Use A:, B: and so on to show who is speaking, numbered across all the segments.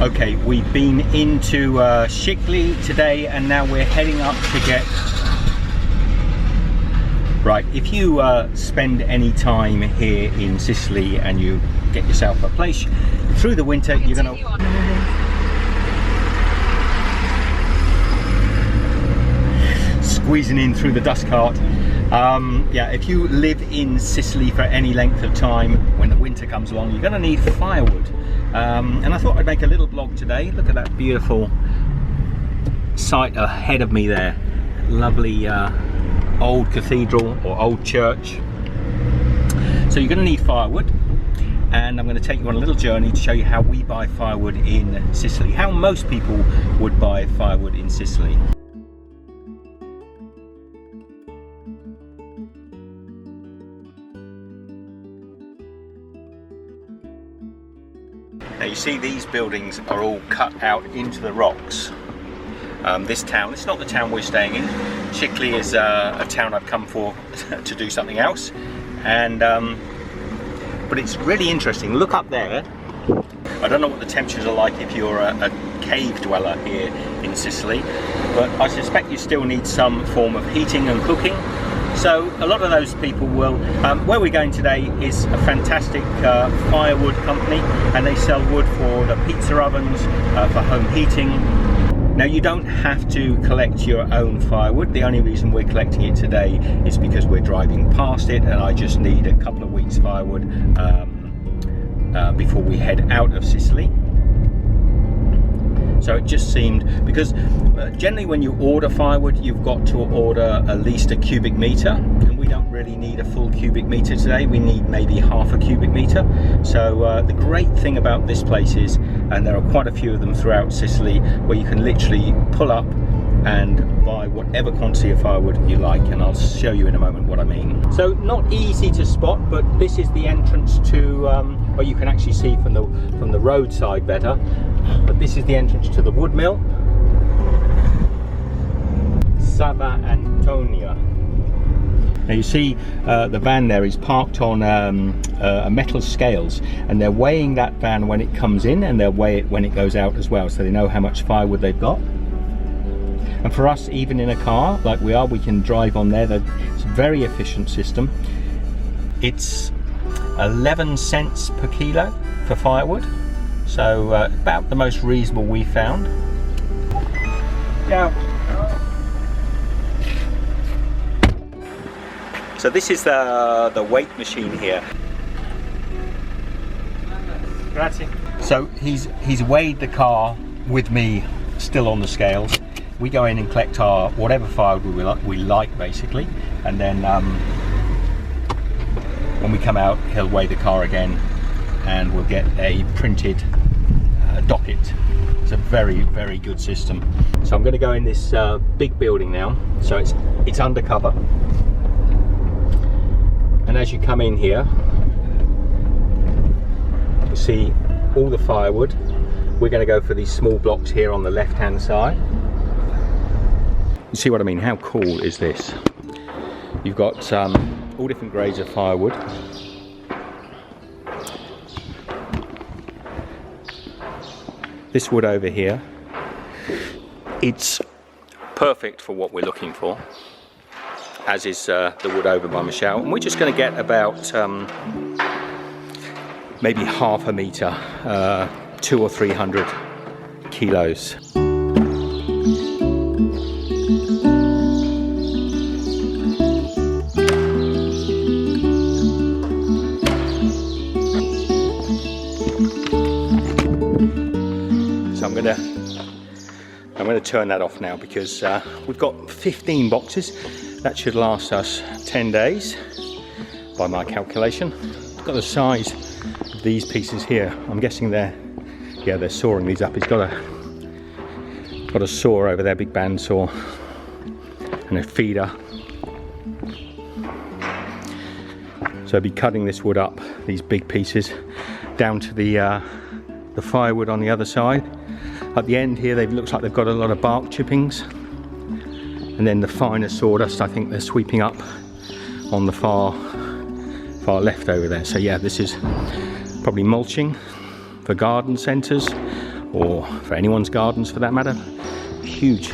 A: Okay, we've been into Sicily today, and now we're heading up to get... Right, if you spend any time here in Sicily and you get yourself a place through the winter, you're going to... Squeezing in through the dust cart. Yeah, if you live in Sicily for any length of time, when the winter comes along, you're going to need firewood. And I thought I'd make a little vlog today. Look at that beautiful site ahead of me there. Lovely old cathedral or old church. So you're going to need firewood, and I'm going to take you on a little journey to show you how we buy firewood in Sicily, how most people would buy firewood in Sicily. Now you see these buildings are all cut out into the rocks. This town, it's not the town we're staying in. Sicily is a town I've come for to do something else, and but it's really interesting. Look up there. I don't know what the temperatures are like if you're a cave dweller here in Sicily, but I suspect you still need some form of heating and cooking. So a lot of those people will, where we're going today is a fantastic firewood company, and they sell wood for the pizza ovens, for home heating. Now you don't have to collect your own firewood. The only reason we're collecting it today is because we're driving past it, and I just need a couple of weeks firewood before we head out of Sicily. So it just seemed, because generally when you order firewood, you've got to order at least a cubic meter, and we don't really need a full cubic meter today. We need maybe half a cubic meter. So the great thing about this place is, and there are quite a few of them throughout Sicily, where you can literally pull up and buy whatever quantity of firewood you like, and I'll show you in a moment what I mean. So not easy to spot, but this is the entrance to, well, you can actually see from the roadside better, but this is the entrance to the wood mill, Sava Antonia. Now you see the van there is parked on metal scales, and they're weighing that van when it comes in, and they'll weigh it when it goes out as well, so they know how much firewood they've got. And for us, even in a car like we are, we can drive on there. It's a very efficient system. It's 11 cents per kilo for firewood, so about the most reasonable we found. Now, so this is the weight machine here. Grazie. So he's weighed the car with me still on the scales. We go in and collect our whatever firewood we like basically, and then when we come out, he'll weigh the car again, and we'll get a printed docket. It's a very, very good system. So I'm going to go in this big building now. So it's undercover, and as you come in here, you see all the firewood. We're going to go for these small blocks here on the left hand side. You see what I mean? How cool is this? You've got all different grades of firewood. This wood over here, it's perfect for what we're looking for, as is the wood over by Michelle. And we're just going to get about maybe half a meter, 200 or 300 kilos. So I'm going to turn that off now, because we've got 15 boxes. That should last us 10 days by my calculation. It's got the size of these pieces here. I'm guessing they're sawing these up. He's got a saw over there, big band saw, and a feeder. So I'll be cutting this wood up, these big pieces, down to the firewood on the other side. At the end here, it looks like they've got a lot of bark chippings, and then the finer sawdust I think they're sweeping up on the far left over there. So yeah, this is probably mulching for garden centres, or for anyone's gardens for that matter. Huge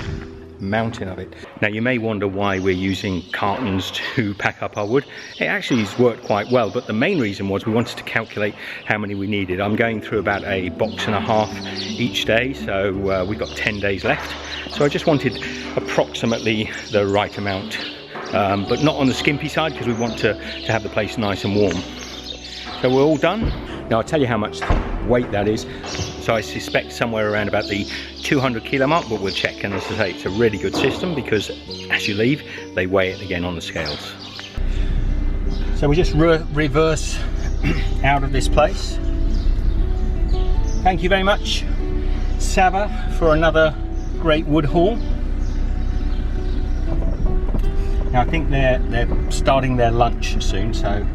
A: mountain of it. Now you may wonder why we're using cartons to pack up our wood. It actually has worked quite well, but the main reason was we wanted to calculate how many we needed. I'm going through about a box and a half each day, so we've got 10 days left. So I just wanted approximately the right amount, but not on the skimpy side, because we want to have the place nice and warm. So we're all done. Now I'll tell you how much weight that is. So I suspect somewhere around about the 200 kilo mark, but we'll check. And as I say, it's a really good system, because as you leave, they weigh it again on the scales. So we just reverse out of this place. Thank you very much, Sava, for another great wood haul. Now I think they're starting their lunch soon, so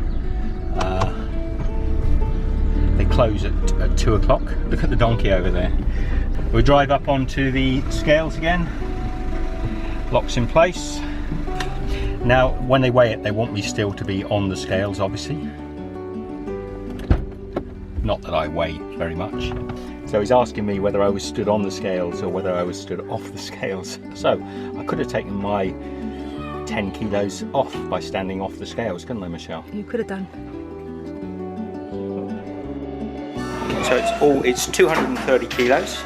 A: they close at 2 o'clock. Look at the donkey over there. We'll drive up onto the scales again. Locks in place. Now when they weigh it, they want me still to be on the scales, obviously. Not that I weigh very much. So he's asking me whether I was stood on the scales or whether I was stood off the scales. So I could have taken my 10 kilos off by standing off the scales, couldn't I, Michelle?
B: You could have done.
A: So it's 230 kilos.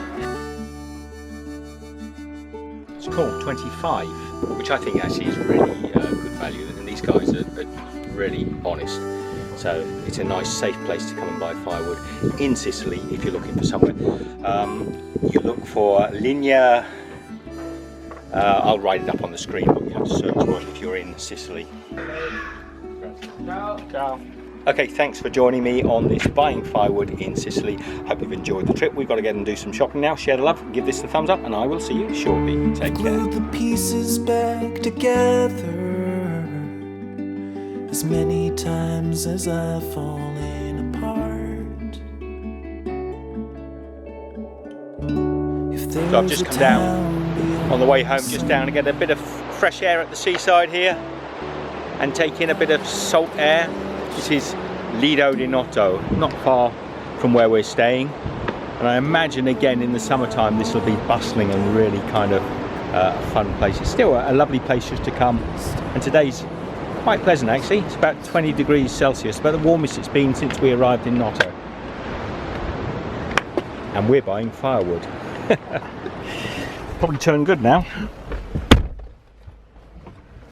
A: It's called 25, which I think actually is really good value, and these guys are really honest. So it's a nice, safe place to come and buy firewood in Sicily if you're looking for somewhere. You look for Linea. I'll write it up on the screen, but you have to search for it if you're in Sicily. Ciao. Ciao. Okay, thanks for joining me on this buying firewood in Sicily. Hope you've enjoyed the trip. We've got to get and do some shopping now. Share the love, give this the thumbs up, and I will see you shortly. Take care.
C: Glue the pieces back together as many times as I've fallen apart.
A: So I've just come down on the way home, just down to get a bit of fresh air at the seaside here and take in a bit of salt air. This is Lido di Noto, not far from where we're staying, and I imagine again in the summertime this will be bustling and really kind of a fun place. It's still a lovely place just to come, and today's quite pleasant actually. It's about 20 degrees Celsius, about the warmest it's been since we arrived in Noto. And we're buying firewood. Probably turned good now.